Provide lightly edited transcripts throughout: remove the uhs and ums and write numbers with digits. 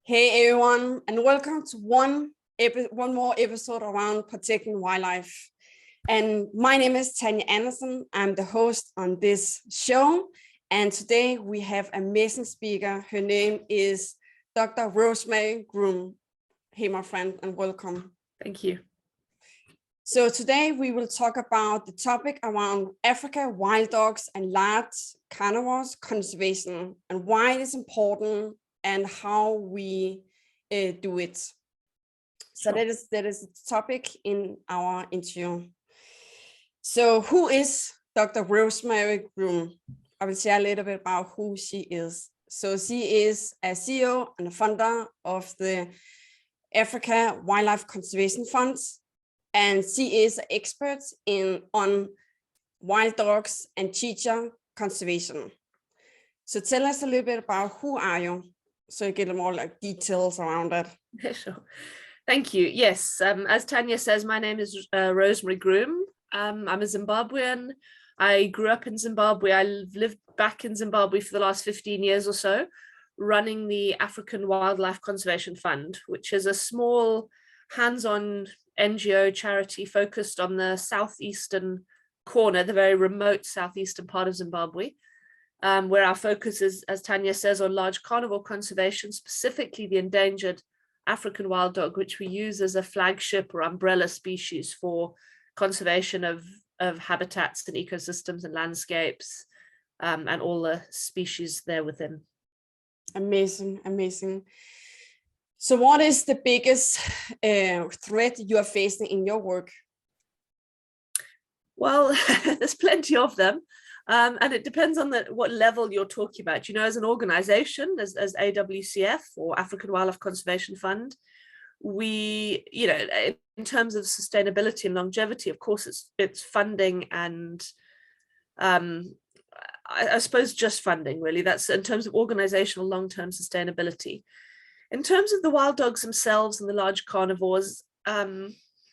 Hey everyone, and welcome to one more episode around protecting wildlife. And my name is Tanja Andersen. I'm the host on this show. And today we have an amazing speaker. Her name is Dr. Rosemary Groom. Hey, my friend, and welcome. Thank you. So today we will talk about the topic around Africa, wild dogs and large carnivores conservation and why it is important and how we do it. So that is the topic in our interview. So who is Dr. Rosemary Groom? I will share a little bit about who she is. So she is a CEO and a founder of the Africa Wildlife Conservation Fund, and she is an expert on wild dogs and cheetah conservation. So tell us a little bit about who are you? So you get more like details around that. Yeah, sure. Thank you. Yes, as Tanja says, my name is Rosemary Groom. I'm a Zimbabwean. I grew up in Zimbabwe. I've lived back in Zimbabwe for the last 15 years or so, running the African Wildlife Conservation Fund, which is a small hands-on NGO charity focused on the southeastern corner, the very remote southeastern part of Zimbabwe. Where our focus is, as Tanja says, on large carnivore conservation, specifically the endangered African wild dog, which we use as a flagship or umbrella species for conservation of habitats and ecosystems and landscapes, and all the species there within. Amazing, amazing. So what is the biggest threat you are facing in your work? Well, there's plenty of them. And it depends on what level you're talking about. You know, as an organization, as AWCF or African Wildlife Conservation Fund, we, you know, in terms of sustainability and longevity, of course, it's funding and I suppose just funding, really. That's in terms of organizational long-term sustainability. In terms of the wild dogs themselves and the large carnivores, I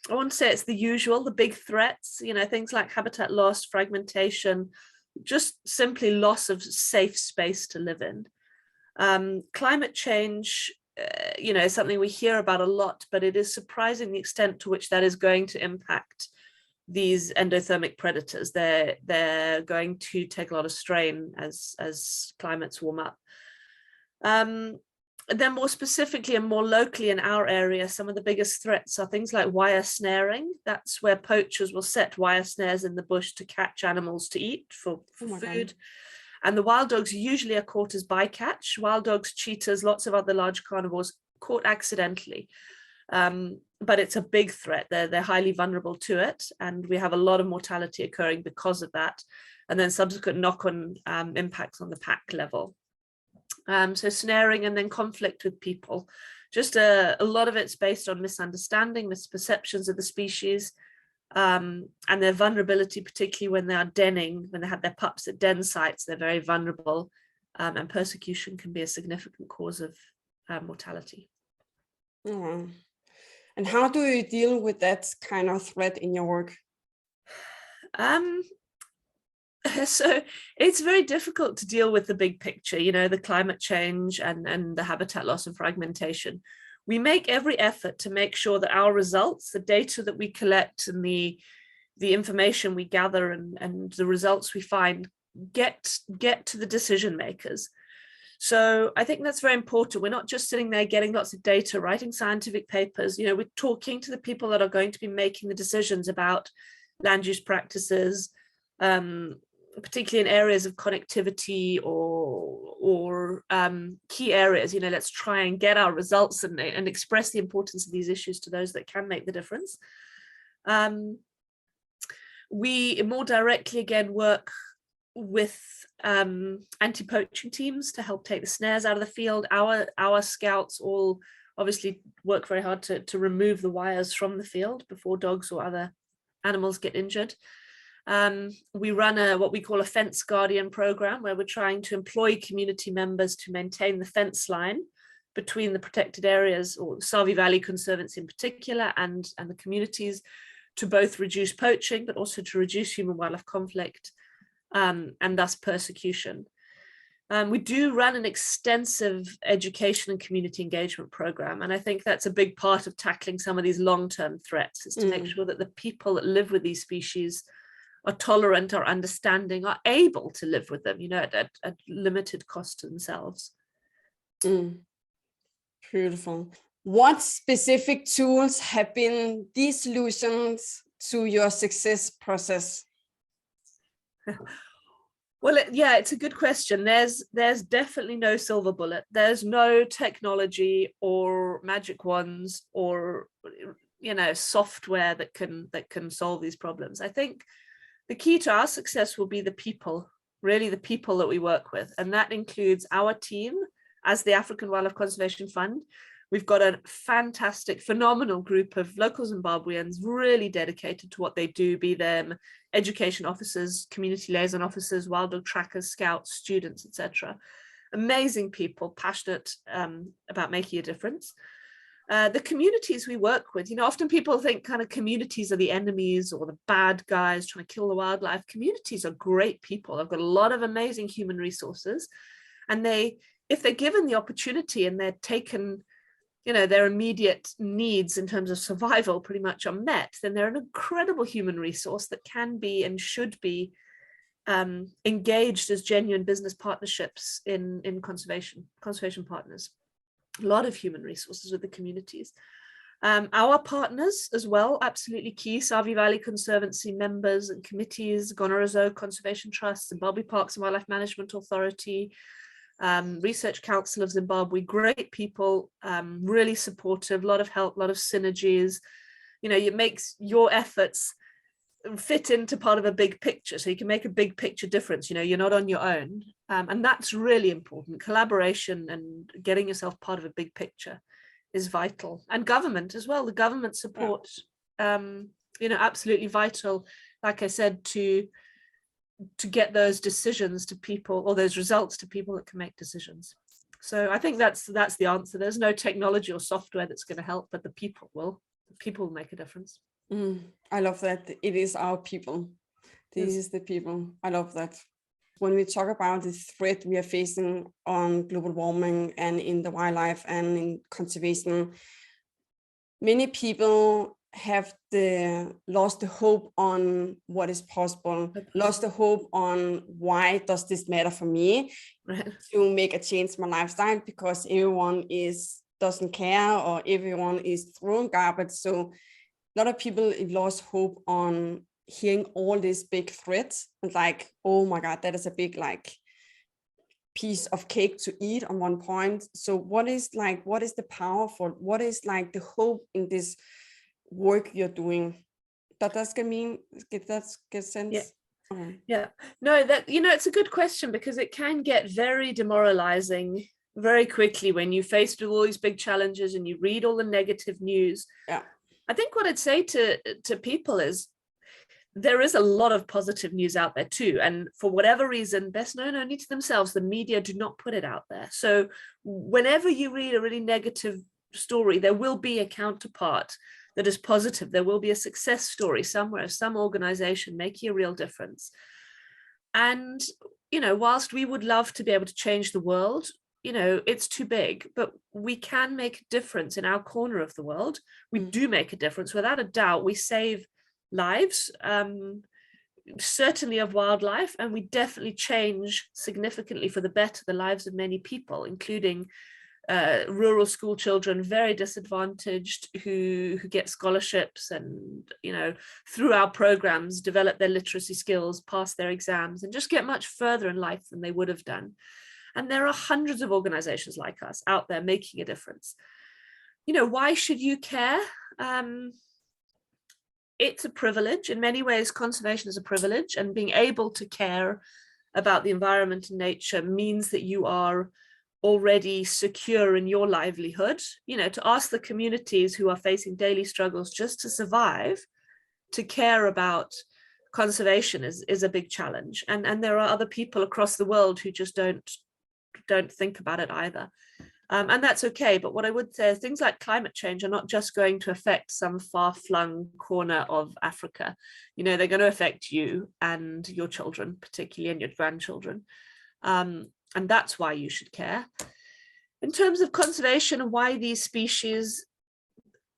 want to say it's the usual, the big threats, you know, things like habitat loss, fragmentation, just simply loss of safe space to live in. Climate change, you know, is something we hear about a lot, but it is surprising the extent to which that is going to impact these endothermic predators. They're going to take a lot of strain as climates warm up. Then more specifically and more locally in our area, some of the biggest threats are things like wire snaring. That's where poachers will set wire snares in the bush to catch animals to eat for food. God. And the wild dogs usually are caught as bycatch. Wild dogs, cheetahs, lots of other large carnivores caught accidentally. But it's a big threat. They're highly vulnerable to it. And we have a lot of mortality occurring because of that. And then subsequent knock-on impacts on the pack level. So snaring and then conflict with people. Just a lot of it's based on misunderstanding, misperceptions of the species, and their vulnerability, particularly when they are denning, when they have their pups at den sites, they're very vulnerable, and persecution can be a significant cause of mortality. Mm-hmm. And how do you deal with that kind of threat in your work? So it's very difficult to deal with the big picture, you know, the climate change and the habitat loss and fragmentation. We make every effort to make sure that our results, the data that we collect and the information we gather and the results we find get to the decision makers. So I think that's very important. We're not just sitting there getting lots of data, writing scientific papers, you know, we're talking to the people that are going to be making the decisions about land use practices, particularly in areas of connectivity or key areas. You know, let's try and get our results and express the importance of these issues to those that can make the difference. We more directly again work with anti-poaching teams to help take the snares out of the field. Our scouts all obviously work very hard to remove the wires from the field before dogs or other animals get injured. We run what we call a fence guardian program, where we're trying to employ community members to maintain the fence line between the protected areas, or Savi Valley Conservancy in particular, and the communities, to both reduce poaching, but also to reduce human wildlife conflict, and thus persecution. We do run an extensive education and community engagement program. And I think that's a big part of tackling some of these long-term threats, is to make sure that the people that live with these species are tolerant, are understanding, are able to live with them, at limited cost to themselves. Beautiful. What specific tools have been the solutions to your success process? Well, it's a good question. There's definitely no silver bullet. There's no technology or magic wands or software that can solve these problems. I think the key to our success will be the people, really the people that we work with, and that includes our team as the African Wildlife Conservation Fund. We've got a fantastic, phenomenal group of local Zimbabweans really dedicated to what they do, be them education officers, community liaison officers, wild dog trackers, scouts, students, etc. Amazing people, passionate about making a difference. The communities we work with, often people think kind of communities are the enemies or the bad guys trying to kill the wildlife. Communities are great people. They've got a lot of amazing human resources, and if they're given the opportunity and they're taken, their immediate needs in terms of survival pretty much are met, then they're an incredible human resource that can be and should be engaged as genuine business partnerships in conservation partners. A lot of human resources with the communities. Our partners as well, absolutely key. Savi Valley Conservancy members and committees, Gonorozo Conservation Trust, Zimbabwe Parks and Wildlife Management Authority, Research Council of Zimbabwe, great people, really supportive, a lot of help, a lot of synergies. It makes your efforts fit into part of a big picture, so you can make a big picture difference. You're not on your own, and that's really important. Collaboration and getting yourself part of a big picture is vital, and government as well. The government support, absolutely vital, like I said, to get those decisions to people, or those results to people that can make decisions. So I think that's the answer. There's no technology or software that's going to help, but the people will make a difference. I love that. It is our people. This is the people. I love that. When we talk about the threat we are facing on global warming and in the wildlife and in conservation, many people have lost the hope on what is possible, lost the hope on why does this matter for me to make a change in my lifestyle, because everyone doesn't care or everyone is throwing garbage. So a lot of people have lost hope on hearing all these big threats and like, oh my God, that is a big piece of cake to eat on one point. So what is the powerful, what is the hope in this work you're doing? Does that get sense? Yeah. No, that it's a good question, because it can get very demoralizing very quickly when you're faced with all these big challenges and you read all the negative news. I think what I'd say to people is there is a lot of positive news out there too, and for whatever reason, best known only to themselves, the media do not put it out there. So whenever you read a really negative story, there will be a counterpart that is positive. There will be a success story somewhere, some organization making a real difference. And whilst we would love to be able to change the world, it's too big, but we can make a difference in our corner of the world. We do make a difference, without a doubt. We save lives, certainly of wildlife, and we definitely change significantly for the better the lives of many people, including rural school children, very disadvantaged, who get scholarships and through our programs develop their literacy skills, pass their exams, and just get much further in life than they would have done. And there are hundreds of organizations like us out there making a difference. Why should you care? It's a privilege. In many ways, conservation is a privilege, and being able to care about the environment and nature means that you are already secure in your livelihood. To ask the communities who are facing daily struggles just to survive to care about conservation is a big challenge, and there are other people across the world who just don't think about it either, and that's okay. But what I would say is things like climate change are not just going to affect some far-flung corner of Africa. They're going to affect you and your children, particularly, and your grandchildren. And that's why you should care. In terms of conservation and why these species,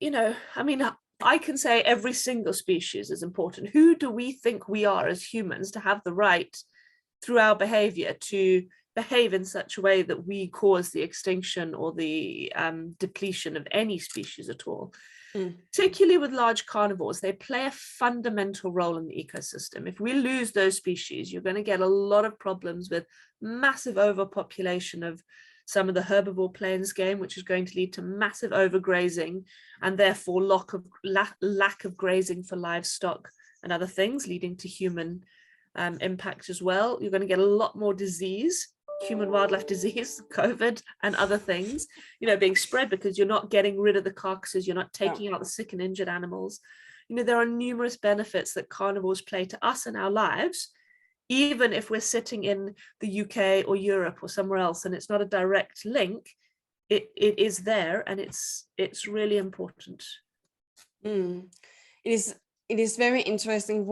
I mean, I can say every single species is important. Who do we think we are as humans to have the right through our behavior to behave in such a way that we cause the extinction or the depletion of any species at all? Particularly with large carnivores, they play a fundamental role in the ecosystem. If we lose those species, you're going to get a lot of problems with massive overpopulation of some of the herbivore plains game, which is going to lead to massive overgrazing and therefore lack of grazing for livestock and other things, leading to human impact as well. You're going to get a lot more disease, human wildlife disease, COVID and other things, being spread because you're not getting rid of the carcasses, you're not taking out the sick and injured animals. There are numerous benefits that carnivores play to us in our lives, even if we're sitting in the UK or Europe or somewhere else and it's not a direct link. It is there, and it's really important. It is very interesting.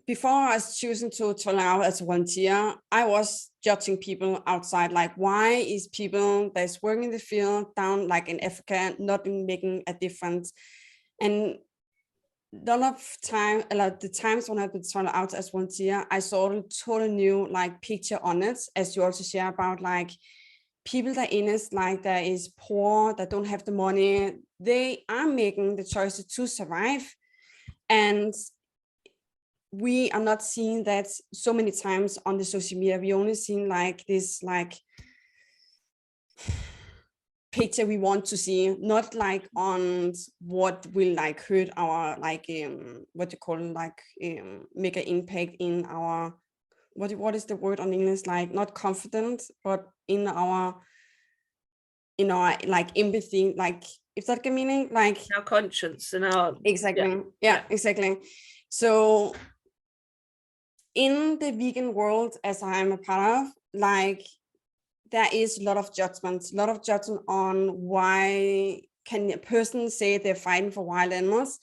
Before I was choosing to turn out as a volunteer, I was judging people outside, like, why is people that's working in the field down like in Africa not making a difference? And the times when I've been turned out as volunteer, I saw a totally new like picture on it, as you also share about like people that in it, like that is poor, that don't have the money, they are making the choices to survive. And we are not seeing that so many times on the social media. We only seen like this like picture we want to see, not like on what will like hurt our like what you call it, like make an impact in our what is the word on English, like not confident, but in our like empathy, like if that can meaning, like our conscience and our exactly exactly. So in the vegan world, as I'm a part of, like there is a lot of judgment on why can a person say they're fighting for wild animals,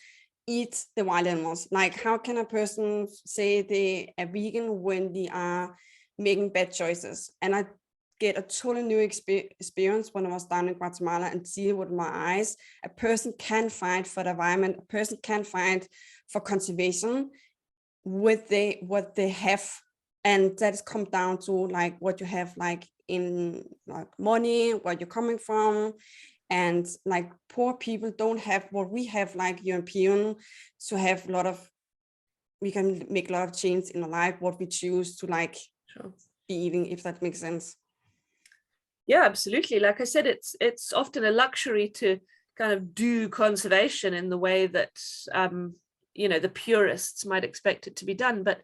eat the wild animals. Like, how can a person say they are vegan when they are making bad choices? And I get a totally new experience when I was down in Guatemala and see with my eyes, a person can fight for the environment, a person can fight for conservation with what they have. And that has come down to like what you have like in like money, where you're coming from. And like poor people don't have what we have, like European, to have a lot of, we can make a lot of change in our life, what we choose to like be eating, if that makes sense. Yeah, absolutely. Like I said, it's often a luxury to kind of do conservation in the way that the purists might expect it to be done. But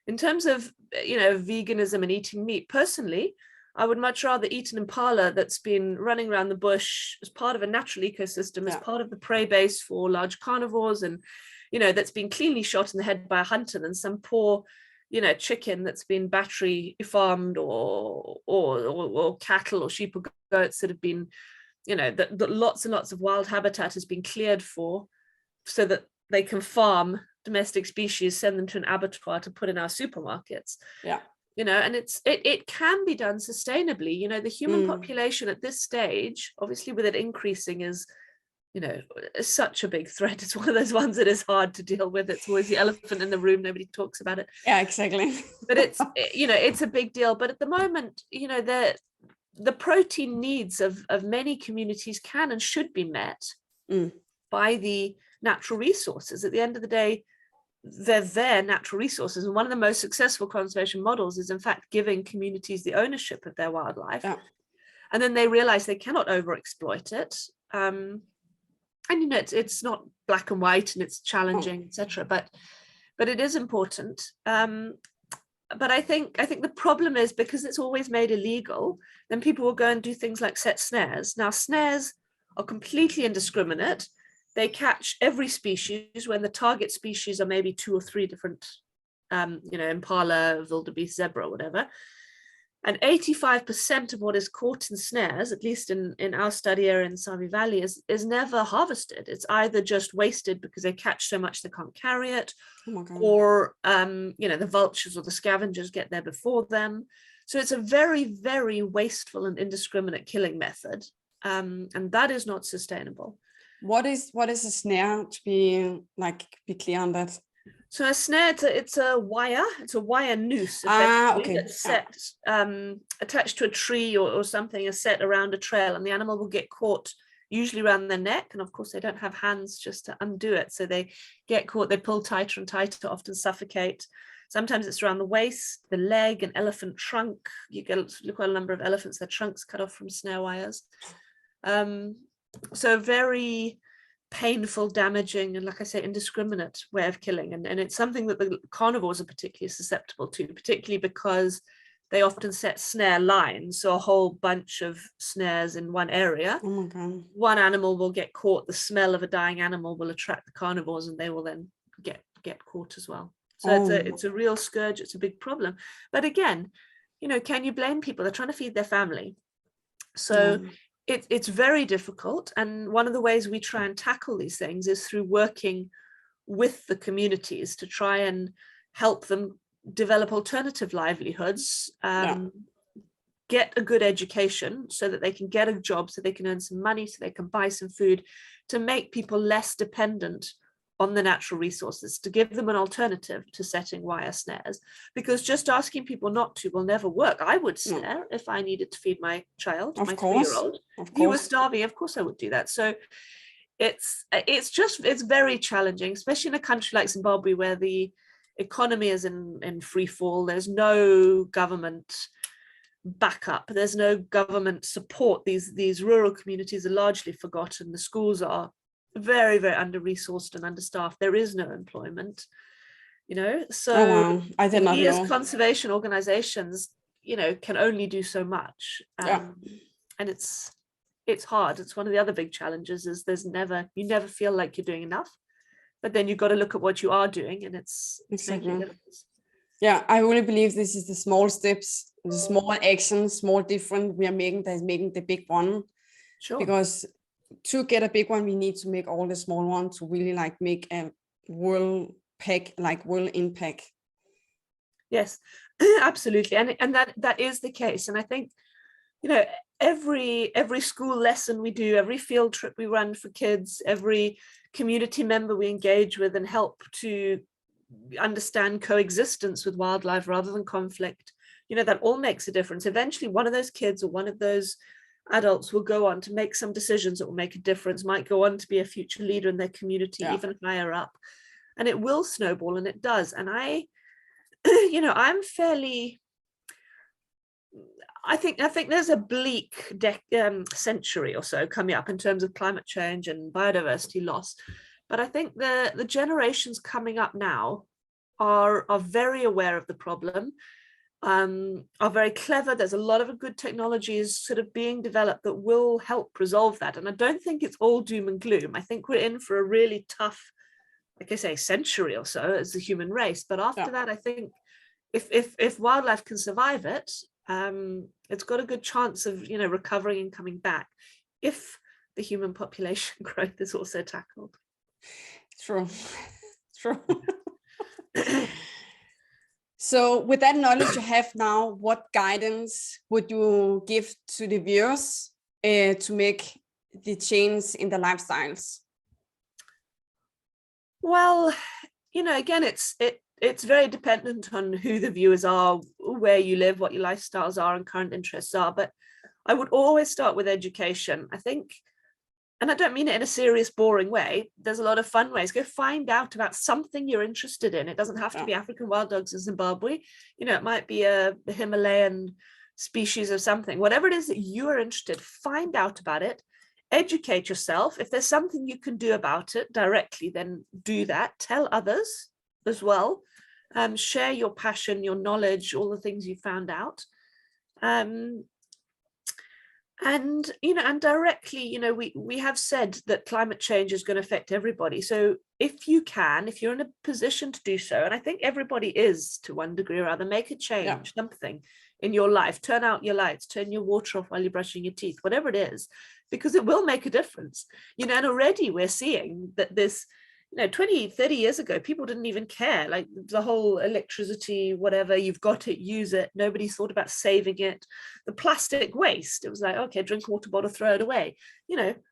in terms of veganism and eating meat, personally, I would much rather eat an impala that's been running around the bush as part of a natural ecosystem, as part of the prey base for large carnivores, and that's been cleanly shot in the head by a hunter, than some poor chicken that's been battery farmed, or cattle or sheep or goats that have been that lots and lots of wild habitat has been cleared for, so that they can farm domestic species, send them to an abattoir to put in our supermarkets. And it can be done sustainably. The human population at this stage, obviously with it increasing, is such a big threat. It's one of those ones that is hard to deal with. It's always the elephant in the room, nobody talks about it. Yeah, exactly. But it's it's a big deal. But at the moment, the protein needs of many communities can and should be met by the natural resources. At the end of the day, they're their natural resources, and one of the most successful conservation models is in fact giving communities the ownership of their wildlife, and then they realize they cannot overexploit it. And it's not black and white, and it's challenging, etc. But it is important. But I think the problem is, because it's always made illegal, then people will go and do things like set snares. Now, snares are completely indiscriminate. They catch every species when the target species are maybe 2 or 3 different, impala, wildebeest, zebra, whatever. And 85% of what is caught in snares, at least in our study area in Sami Valley, is never harvested. It's either just wasted because they catch so much they can't carry it, or the vultures or the scavengers get there before them. So it's a very, very wasteful and indiscriminate killing method. And that is not sustainable. What is a snare, to be clear on that? So a snare, it's a wire noose, effectively, that's set, attached to a tree or something, is set around a trail, and the animal will get caught usually around their neck. And of course they don't have hands just to undo it. So they get caught, they pull tighter and tighter, often suffocate. Sometimes it's around the waist, the leg, an elephant trunk. You get quite a number of elephants, their trunks cut off from snare wires. So very painful, damaging, and like I say, indiscriminate way of killing. And it's something that the carnivores are particularly susceptible to, particularly because they often set snare lines, so a whole bunch of snares in one area. Oh my God. One animal will get caught, the smell of a dying animal will attract the carnivores, and they will then get caught as well. So it's a real scourge, it's a big problem. But again, can you blame people? They're trying to feed their family. So it's very difficult. And one of the ways we try and tackle these things is through working with the communities to try and help them develop alternative livelihoods, get a good education so that they can get a job, so they can earn some money, so they can buy some food, to make people less dependent on the natural resources, to give them an alternative to setting wire snares, because just asking people not to will never work. I would snare if I needed to feed my child, my 3-year-old. If he was starving, of course I would do that. So it's very challenging, especially in a country like Zimbabwe, where the economy is in free fall. There's no government backup, there's no government support. These rural communities are largely forgotten. The schools are very, very under-resourced and understaffed. There is no employment, so I did not know. As conservation organizations, can only do so much. And it's hard. It's one of the other big challenges, is you never feel like you're doing enough, but then you've got to look at what you are doing, and it's making a difference. Yeah, I really believe this is the small steps, the small actions, small different we are making that's making the big one. Sure. Because to get a big one, we need to make all the small ones to really make a world impact. Yes, absolutely. And that is the case. And I think, every school lesson we do, every field trip we run for kids, every community member we engage with and help to understand coexistence with wildlife rather than conflict, that all makes a difference. Eventually, one of those kids or one of those adults will go on to make some decisions that will make a difference, might go on to be a future leader in their community, even higher up, and it will snowball, and it does. And I think there's a bleak century or so coming up in terms of climate change and biodiversity loss, but I think the generations coming up now are very aware of the problem, are very clever. There's a lot of good technologies sort of being developed that will help resolve that. And I don't think it's all doom and gloom. I think we're in for a really tough, like I say, century or so as the human race. But after that, I think if wildlife can survive it, it's got a good chance of, recovering and coming back, if the human population growth is also tackled. True. So with that knowledge you have now, what guidance would you give to the viewers to make the change in their lifestyles? Well, again, it's very dependent on who the viewers are, where you live, what your lifestyles are and current interests are. But I would always start with education. I think, and I don't mean it in a serious, boring way. There's a lot of fun ways. Go find out about something you're interested in. It doesn't have to be African wild dogs in Zimbabwe. It might be a Himalayan species of something. Whatever it is that you are interested, find out about it. Educate yourself. If there's something you can do about it directly, then do that. Tell others as well. Share your passion, your knowledge, all the things you found out. And directly, we have said that climate change is going to affect everybody. So if you're in a position to do so, and I think everybody is to one degree or other, make a change, something in your life, turn out your lights, turn your water off while you're brushing your teeth, whatever it is, because it will make a difference. And already we're seeing that this 20, 30 years ago, people didn't even care. Like the whole electricity, whatever, you've got it, use it. Nobody thought about saving it. The plastic waste, it was like, okay, drink a water bottle, throw it away.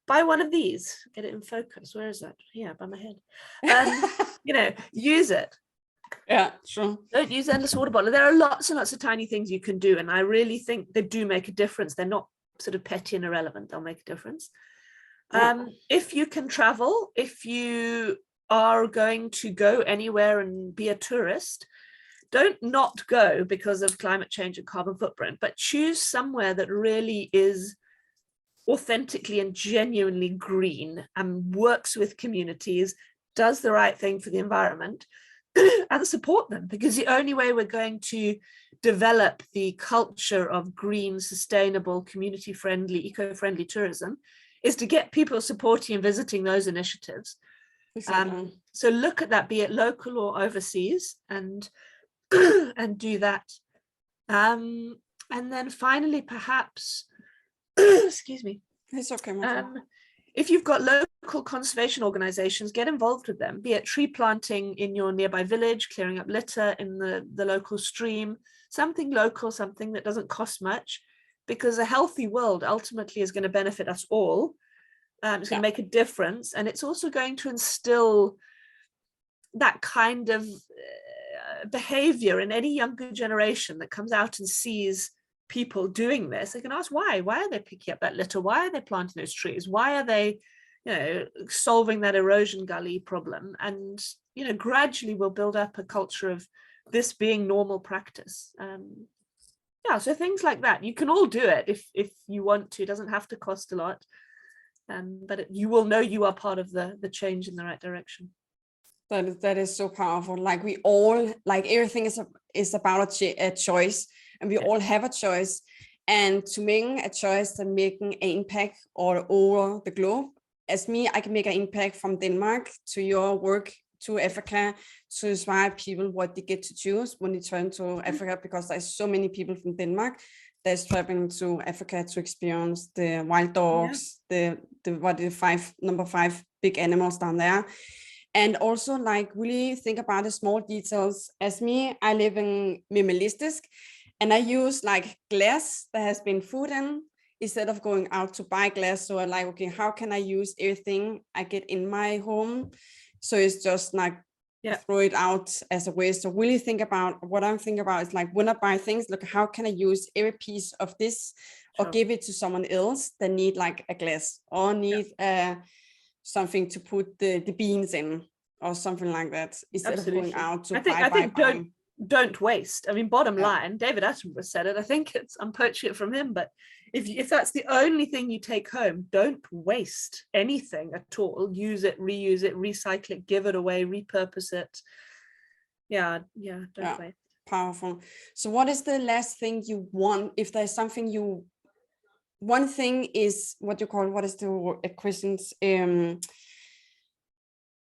Buy one of these, get it in focus. Where is that? Yeah, by my head. Use it. Yeah, sure. Don't use endless water bottle. There are lots and lots of tiny things you can do. And I really think they do make a difference. They're not sort of petty and irrelevant. They'll make a difference. Yeah. If you can travel, if you are going to go anywhere and be a tourist, don't not go because of climate change and carbon footprint, but choose somewhere that really is authentically and genuinely green and works with communities, does the right thing for the environment, and support them, because the only way we're going to develop the culture of green, sustainable, community-friendly, eco-friendly tourism is to get people supporting and visiting those initiatives. Exactly. So look at that, be it local or overseas, and do that. And then finally, perhaps, excuse me. It's okay. If you've got local conservation organizations, get involved with them, be it tree planting in your nearby village, clearing up litter in the local stream, something local, something that doesn't cost much, because a healthy world ultimately is going to benefit us all. It's going to make a difference, and it's also going to instill that kind of behavior in any younger generation that comes out and sees people doing this. They can ask why are they picking up that litter, why are they planting those trees, why are they solving that erosion gully problem, and gradually we'll build up a culture of this being normal practice. So things like that, you can all do it if you want to. It doesn't have to cost a lot, but you will know you are part of the change in the right direction. That is so powerful. Like we all, like everything is about a choice, and we all have a choice. And to make a choice and making an impact all over the globe, as me, I can make an impact from Denmark to your work to Africa, to inspire people what they get to choose when they turn to Africa, because there's so many people from Denmark that's traveling to Africa to experience the wild dogs, the number 5 big animals down there. And also like really think about the small details. As me, I live in minimalistic, and I use like glass that has been food in, instead of going out to buy glass. So I'm like, okay, how can I use everything I get in my home? So it's just like throw it out as a waste. So really think about what I'm thinking about is like, when I buy things, look, how can I use every piece of this or give it to someone else that need like a glass or need something to put the beans in or something like that, instead of going out to buy. Don't waste. I mean, bottom line, David Attenborough said it. I think I'm poaching it from him, but if that's the only thing you take home, don't waste anything at all. Use it, reuse it, recycle it, give it away, repurpose it. Don't waste. Powerful. So what is the last thing you want? If there's something one thing is what you call, what is the questions?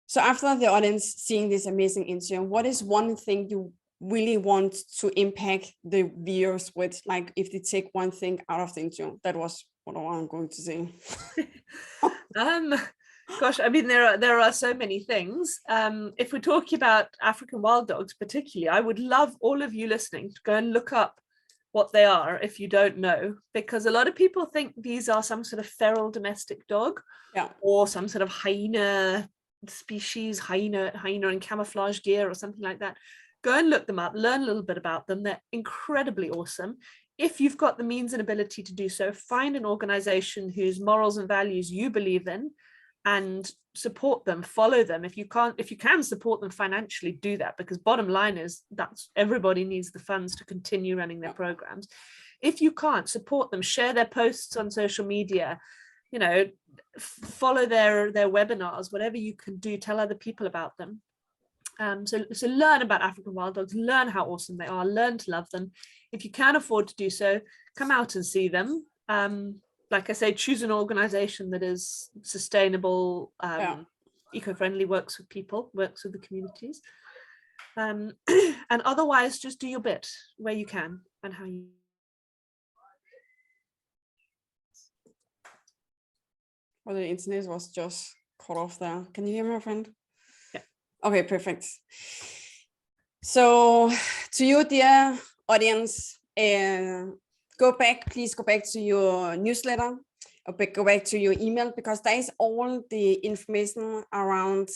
So after the audience seeing this amazing interview, what is one thing you really want to impact the viewers with? Like if they take one thing out of the interview, that was what I'm going to say. Gosh, I mean, there are so many things. If we're talking about African wild dogs particularly, I would love all of you listening to go and look up what they are if you don't know, because a lot of people think these are some sort of feral domestic dog or some sort of hyena species, hyena in camouflage gear or something like that. Go and look them up, learn a little bit about them. They're incredibly awesome. If you've got the means and ability to do so, find an organization whose morals and values you believe in and support them, follow them. If you can support them financially, do that, because bottom line is that's everybody needs the funds to continue running their programs. If you can't, support them, share their posts on social media, follow their webinars, whatever you can do, tell other people about them. So learn about African wild dogs, learn how awesome they are, learn to love them. If you can afford to do so, come out and see them. Like I say, choose an organization that is sustainable, eco-friendly, works with people, works with the communities. And otherwise, just do your bit where you can and how you. Well, the internet was just cut off there. Can you hear me, my friend? Okay, perfect. So to you, dear audience, please go back to your newsletter, or go back to your email, because that is all the information around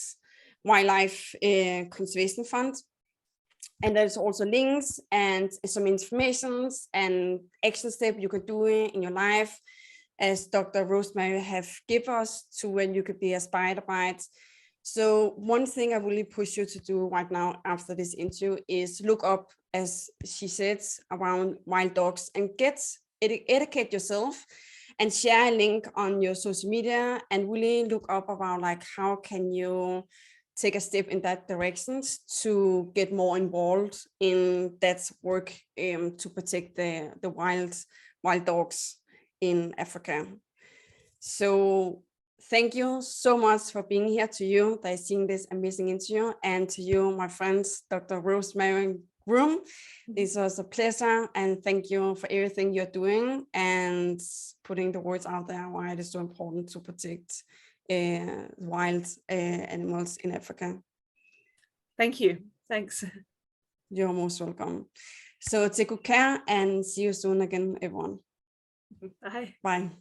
Wildlife Conservation Fund. And there's also links and some information and action steps you could do in your life, as Dr. Rosemary have given us, to when you could be inspired by it. So one thing I really push you to do right now after this interview is look up, as she said, around wild dogs and educate yourself and share a link on your social media and really look up about like how can you take a step in that direction to get more involved in that work to protect the wild dogs in Africa. So thank you so much for being here, to you that is seeing this amazing interview, and to you, my friends, Dr. Rosemary Groom. This was a pleasure, and thank you for everything you're doing and putting the words out there why it is so important to protect wild animals in Africa. Thank you. Thanks. You're most welcome. So take good care and see you soon again, everyone. Bye. Bye.